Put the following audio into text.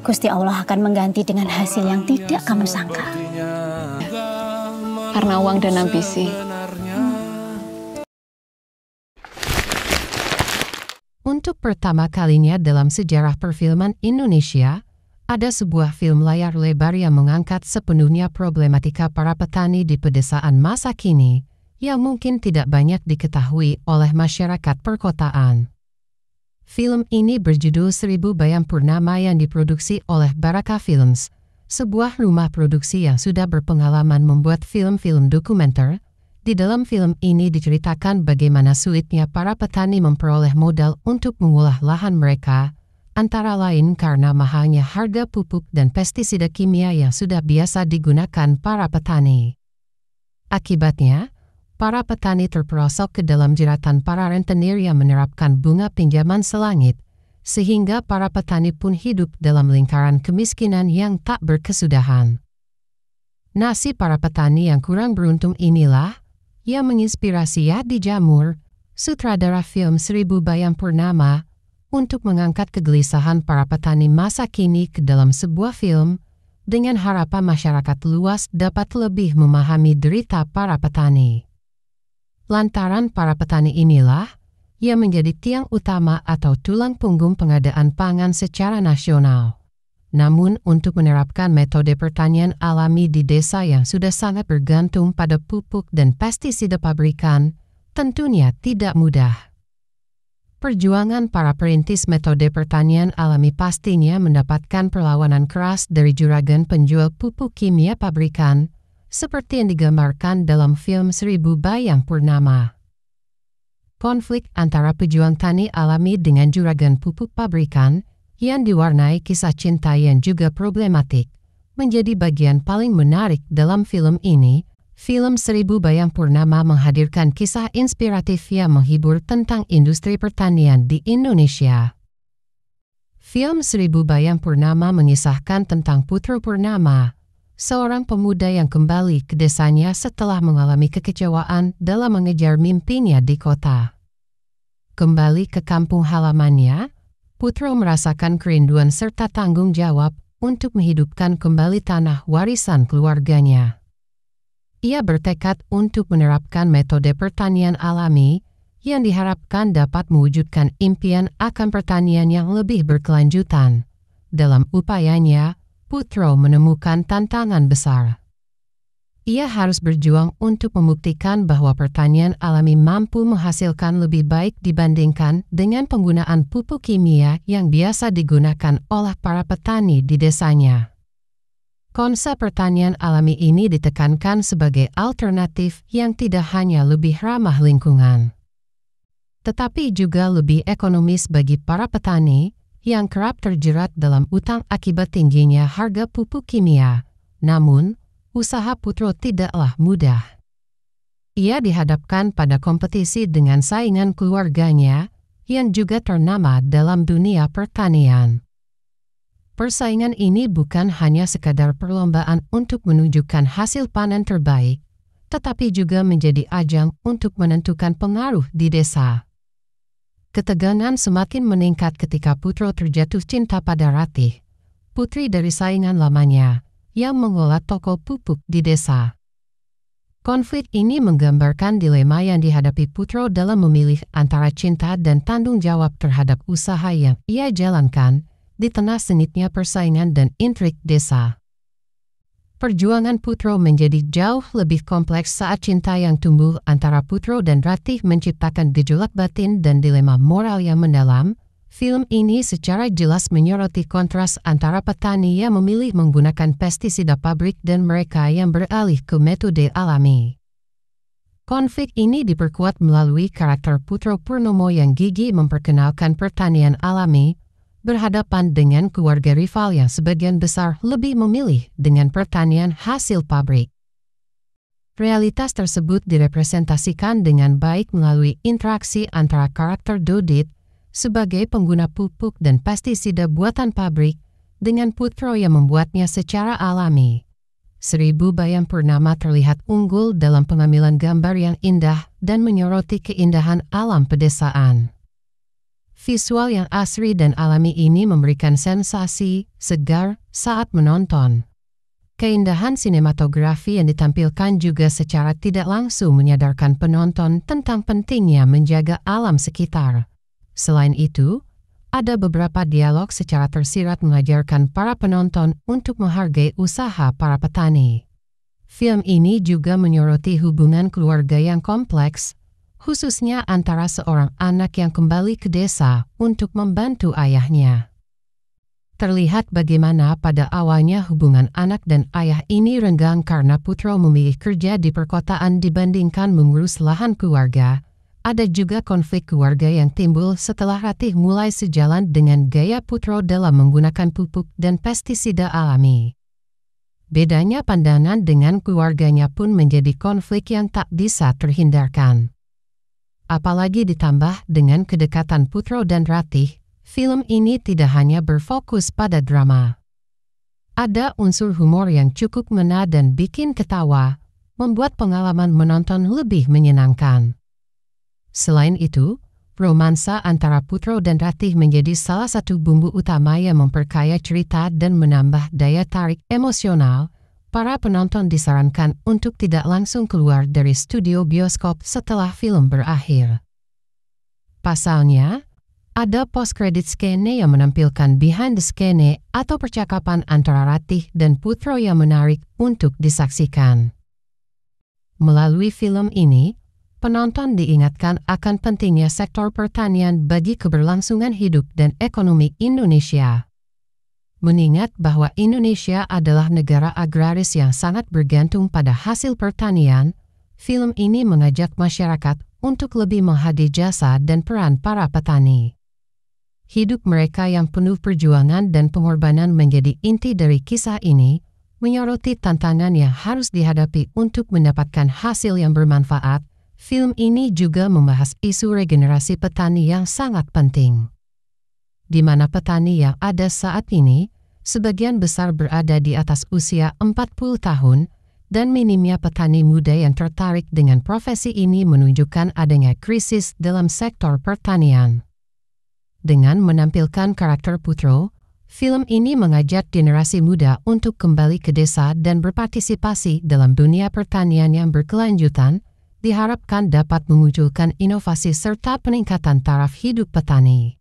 Gusti Allah akan mengganti dengan hasil yang tidak kamu sangka. Karena uang dan ambisi. Untuk pertama kalinya dalam sejarah perfilman Indonesia, ada sebuah film layar lebar yang mengangkat sepenuhnya problematika para petani di pedesaan masa kini, yang mungkin tidak banyak diketahui oleh masyarakat perkotaan. Film ini berjudul Seribu Bayam Purnama yang diproduksi oleh Baraka Films, sebuah rumah produksi yang sudah berpengalaman membuat film-film dokumenter. Di dalam film ini diceritakan bagaimana sulitnya para petani memperoleh modal untuk mengolah lahan mereka, antara lain karena mahalnya harga pupuk dan pestisida kimia yang sudah biasa digunakan para petani. Akibatnya, para petani terperosok ke dalam jeratan para rentenir yang menerapkan bunga pinjaman selangit, sehingga para petani pun hidup dalam lingkaran kemiskinan yang tak berkesudahan. Nasib para petani yang kurang beruntung inilah yang menginspirasi Yadi Jamur, sutradara film Seribu Bayam Purnama, untuk mengangkat kegelisahan para petani masa kini ke dalam sebuah film, dengan harapan masyarakat luas dapat lebih memahami derita para petani. Lantaran para petani inilah yang menjadi tiang utama atau tulang punggung pengadaan pangan secara nasional. Namun untuk menerapkan metode pertanian alami di desa yang sudah sangat bergantung pada pupuk dan pestisida pabrikan, tentunya tidak mudah. Perjuangan para perintis metode pertanian alami pastinya mendapatkan perlawanan keras dari juragan penjual pupuk kimia pabrikan, seperti yang digambarkan dalam film Seribu Bayam Purnama. Konflik antara pejuang tani alami dengan juragan pupuk pabrikan, yang diwarnai kisah cinta yang juga problematik, menjadi bagian paling menarik dalam film ini. Film Seribu Bayam Purnama menghadirkan kisah inspiratif yang menghibur tentang industri pertanian di Indonesia. Film Seribu Bayam Purnama mengisahkan tentang Putro Purnama, seorang pemuda yang kembali ke desanya setelah mengalami kekecewaan dalam mengejar mimpinya di kota. Kembali ke kampung halamannya, Putro merasakan kerinduan serta tanggung jawab untuk menghidupkan kembali tanah warisan keluarganya. Ia bertekad untuk menerapkan metode pertanian alami yang diharapkan dapat mewujudkan impian akan pertanian yang lebih berkelanjutan. Dalam upayanya, Putro menemukan tantangan besar. Ia harus berjuang untuk membuktikan bahwa pertanian alami mampu menghasilkan lebih baik dibandingkan dengan penggunaan pupuk kimia yang biasa digunakan oleh para petani di desanya. Konsep pertanian alami ini ditekankan sebagai alternatif yang tidak hanya lebih ramah lingkungan, tetapi juga lebih ekonomis bagi para petani yang kerap terjerat dalam utang akibat tingginya harga pupuk kimia. Namun, usaha Putro tidaklah mudah. Ia dihadapkan pada kompetisi dengan saingan keluarganya yang juga ternama dalam dunia pertanian. Persaingan ini bukan hanya sekadar perlombaan untuk menunjukkan hasil panen terbaik, tetapi juga menjadi ajang untuk menentukan pengaruh di desa. Ketegangan semakin meningkat ketika Putro terjatuh cinta pada Ratih, putri dari saingan lamanya, yang mengolah toko pupuk di desa. Konflik ini menggambarkan dilema yang dihadapi Putro dalam memilih antara cinta dan tanggung jawab terhadap usaha yang ia jalankan di tengah sengitnya persaingan dan intrik desa. Perjuangan Putro menjadi jauh lebih kompleks saat cinta yang tumbuh antara Putro dan Ratih menciptakan gejolak batin dan dilema moral yang mendalam. Film ini secara jelas menyoroti kontras antara petani yang memilih menggunakan pestisida pabrik dan mereka yang beralih ke metode alami. Konflik ini diperkuat melalui karakter Putro Purnomo yang gigih memperkenalkan pertanian alami, berhadapan dengan keluarga rival yang sebagian besar lebih memilih dengan pertanian hasil pabrik. Realitas tersebut direpresentasikan dengan baik melalui interaksi antara karakter Dodit sebagai pengguna pupuk dan pestisida buatan pabrik, dengan Putro yang membuatnya secara alami. Seribu Bayam Purnama terlihat unggul dalam pengambilan gambar yang indah dan menyoroti keindahan alam pedesaan. Visual yang asri dan alami ini memberikan sensasi segar saat menonton. Keindahan sinematografi yang ditampilkan juga secara tidak langsung menyadarkan penonton tentang pentingnya menjaga alam sekitar. Selain itu, ada beberapa dialog secara tersirat mengajarkan para penonton untuk menghargai usaha para petani. Film ini juga menyoroti hubungan keluarga yang kompleks, khususnya antara seorang anak yang kembali ke desa untuk membantu ayahnya. Terlihat bagaimana pada awalnya hubungan anak dan ayah ini renggang karena Putro memilih kerja di perkotaan dibandingkan mengurus lahan keluarga. Ada juga konflik keluarga yang timbul setelah Ratih mulai sejalan dengan gaya Putro dalam menggunakan pupuk dan pestisida alami. Bedanya pandangan dengan keluarganya pun menjadi konflik yang tak bisa terhindarkan. Apalagi ditambah dengan kedekatan Putro dan Ratih, film ini tidak hanya berfokus pada drama. Ada unsur humor yang cukup ngena dan bikin ketawa, membuat pengalaman menonton lebih menyenangkan. Selain itu, romansa antara Putro dan Ratih menjadi salah satu bumbu utama yang memperkaya cerita dan menambah daya tarik emosional. Para penonton disarankan untuk tidak langsung keluar dari studio bioskop setelah film berakhir. Pasalnya, ada post-credit scene yang menampilkan behind the scene atau percakapan antara Ratih dan Putro yang menarik untuk disaksikan. Melalui film ini, penonton diingatkan akan pentingnya sektor pertanian bagi keberlangsungan hidup dan ekonomi Indonesia. Mengingat bahwa Indonesia adalah negara agraris yang sangat bergantung pada hasil pertanian, film ini mengajak masyarakat untuk lebih menghargai jasa dan peran para petani. Hidup mereka yang penuh perjuangan dan pengorbanan menjadi inti dari kisah ini, menyoroti tantangan yang harus dihadapi untuk mendapatkan hasil yang bermanfaat. Film ini juga membahas isu regenerasi petani yang sangat penting. Di mana petani yang ada saat ini, sebagian besar berada di atas usia 40 tahun, dan minimnya petani muda yang tertarik dengan profesi ini menunjukkan adanya krisis dalam sektor pertanian. Dengan menampilkan karakter Putro, film ini mengajak generasi muda untuk kembali ke desa dan berpartisipasi dalam dunia pertanian yang berkelanjutan, diharapkan dapat memunculkan inovasi serta peningkatan taraf hidup petani.